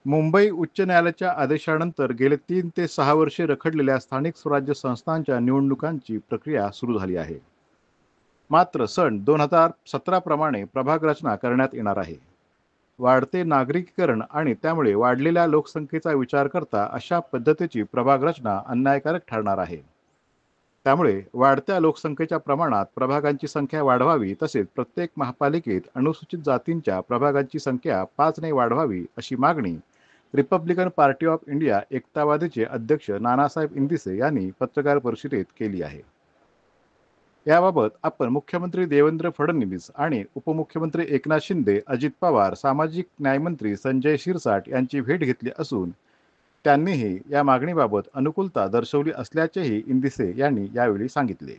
मुंबई उच्च न्यायालयाच्या आदेशानंतर गेले 3 ते 6 वर्षे रखडलेल्या स्थानिक स्वराज्य संस्थांच्या निवडणुकांची प्रक्रिया सुरू झाली आहे. मात्र सन 2017 प्रमाणे प्रभाग रचना करण्यात येणार आहे. वाढते नागरिकीकरण आणि त्यामुळे वाढलेल्या लोकसंख्येचा विचार करता अशा पद्धतीची प्रभाग रचना अन्यायकारक ठरणार आहे. त्यामुळे वाढत्या लोकसंख्येच्या प्रमाणात प्रभागांची संख्या वाढवावी, तसेच प्रत्येक महापालिकेत अनुसूचित जातींच्या प्रभागांची संख्या 5ने वाढवावी, अशी मागणी रिपब्लिकन पार्टी ऑफ इंडिया एकतावादीचे अध्यक्ष नानासाहेब इंदिसे यांनी पत्रकार परिषदेत केली आहे. याबाबत आपण मुख्यमंत्री देवेंद्र फडणवीस आणि उपमुख्यमंत्री एकनाथ शिंदे, अजित पवार, सामाजिक न्यायमंत्री संजय शिरसाट यांची भेट घेतली असून त्यांनीही या मागणीबाबत अनुकूलता दर्शवली असल्याचेही इंदिसे यांनी यावेळी सांगितले.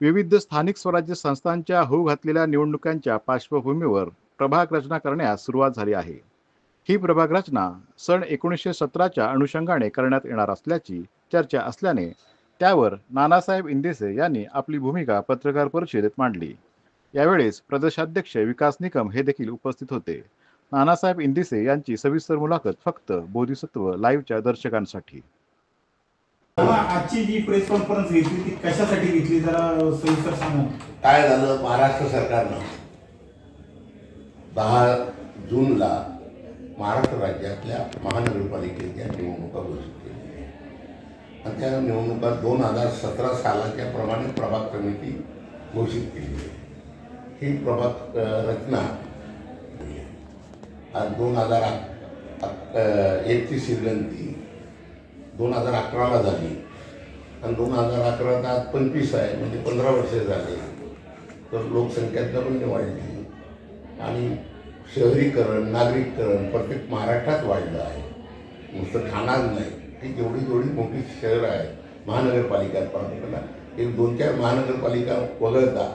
विविध स्थानिक स्वराज्य संस्थांच्या होऊ घातलेल्या निवडणुकांच्या पार्श्वभूमीवर प्रभाग रचना करण्यास सुरुवात झाली आहे. ही प्रभाग रचना सन 1917च्या अनुषंगाने करण्यात येणार असल्याची चर्चा असल्याने त्यावर नानासाहेब इंदिसे यांनी आपली भूमिका पत्रकार परिषदेत मांडली. यावेळेस प्रदेशाध्यक्ष विकास निकम हे देखील उपस्थित होते. नानासाहेब इंदिसे यांची सविस्तर मुलाखत फक्त बोधिसत्व लाईव्हच्या दर्शकांसाठी. आजची जी प्रेस कॉन्फरन्स घेतली ती कशासाठी घेतली, जरा सविस्तर सांगा. काय झालं, महाराष्ट्र सरकारनं 10 जूनला महाराष्ट्र राज्यातल्या महानगरपालिकेच्या निवडणुका घोषित केल्या आणि त्या निवडणुका 2017 सालाच्या प्रमाणे प्रभाग समिती घोषित केली आहे. ही प्रभाग रचना 2001ची शिरगंती 2011ला झाली आणि 2011 आज 25 आहे, म्हणजे 15 वर्षे झाले. तर लोकसंख्या जमीन वाढली आणि शहरीकरण, नागरिककरण प्रत्येक महाराष्ट्रात वाढलं आहे. नुसतं ठाणाच नाही की जेवढी मोठी शहर आहे, महानगरपालिका प्रामुख्याने एक 2-4 महानगरपालिका वगळता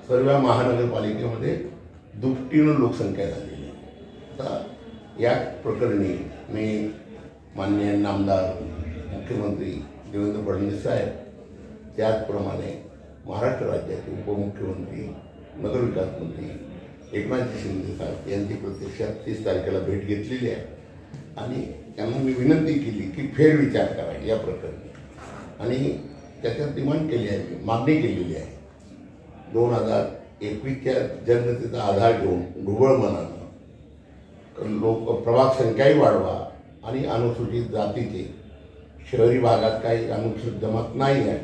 सर्व महानगरपालिकेमध्ये दुपटीनं लोकसंख्या झालेली आहे. आता या प्रकरणी मी माननीय नामदार मुख्यमंत्री देवेंद्र फडणवीस साहेब, त्याचप्रमाणे महाराष्ट्र राज्याचे उपमुख्यमंत्री नगरविकास मंत्री एकनाथ शिंदे साहेब यांची प्रत्यक्षात 30 तारखेला भेट घेतलेली आहे आणि त्यांना मी विनंती केली की फेरविचार करा या प्रकरणी आणि त्याच्यात डिमांड केली आहे, मागणी केलेली आहे. 2021च्या जनतेचा आधार घेऊन ढोबळ मनानं प्रभाग संख्याही वाढवा आणि अनुसूचित जातीचे शहरी भागात काही अनुसूचित जमात नाही आहे,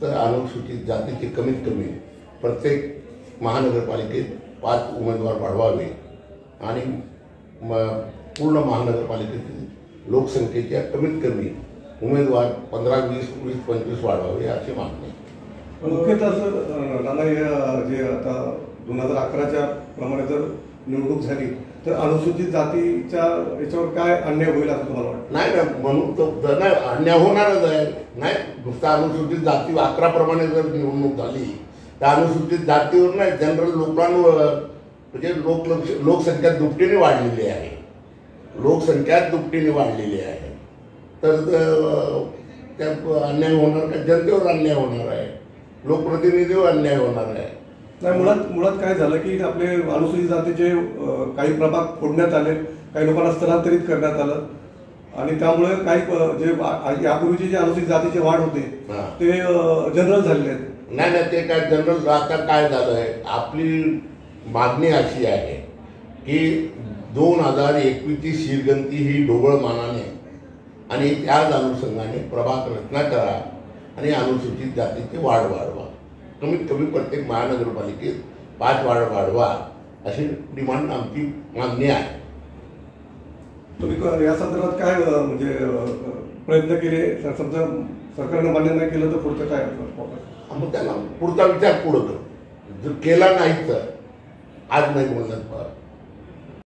तर अनुसूचित जातीचे कमीत कमी प्रत्येक महानगरपालिकेत 5 उमेदवार वाढवावे आणि पूर्ण महानगरपालिकेतील लोकसंख्येच्या कमीत कमी उमेदवार 15, 20, 25 वाढवावे अशी मागणी. मुख्यतः सर नाना, जे आता 2011च्या प्रमाणे जर निवडणूक झाली तर अनुसूचित जातीच्या याच्यावर काय अन्याय होईल असं तुम्हाला वाटतं? नाही ना, म्हणून तर नाही, अन्याय होणारच आहे. नाही, नुसतं अनुसूचित जाती 11 प्रमाणे जर निवडणूक झाली तर अनुसूचित जातीवर नाही, जनरल लोकांवर, म्हणजे लोकसंख्या दुपटीने वाढलेली आहे. लोकसंख्या दुपटीने वाढलेली आहे, तर त्या अन्याय होणार का? जनतेवर अन्याय होणार आहे, लोकप्रतिनिधीवर अन्याय होणार आहे. नाही, मुळात काय झालं की आपले अनुसूचित जातीचे काही प्रभाग फोडण्यात आले, काही लोकांना स्थलांतरित करण्यात आलं आणि त्यामुळे काही जे यापूर्वीचे जे अनुसूचित जातीचे वाढ होते ते जनरल झालेले आहेत. नाही, ते काय जनरल, आता काय झालं आहे, आपली मागणी अशी आहे की 2021ची शिरगंती ही ढोबळ मानाने आणि त्याच अनुषंगाने प्रभाग रचना करा आणि अनुसूचित जातीची वाढ वाढवा. कमीत कमी प्रत्येक महानगरपालिकेत 5 वाढ वाढवा अशी डिमांड आमची मागणी आहे. तुम्ही या संदर्भात काय म्हणजे प्रयत्न केले? समजा सरकारनं मान्य नाही केलं तर पुढचं काय? मग त्याला पुढचा विचार पुढं कर, जर केला नाही तर आज नाही बोलण्यात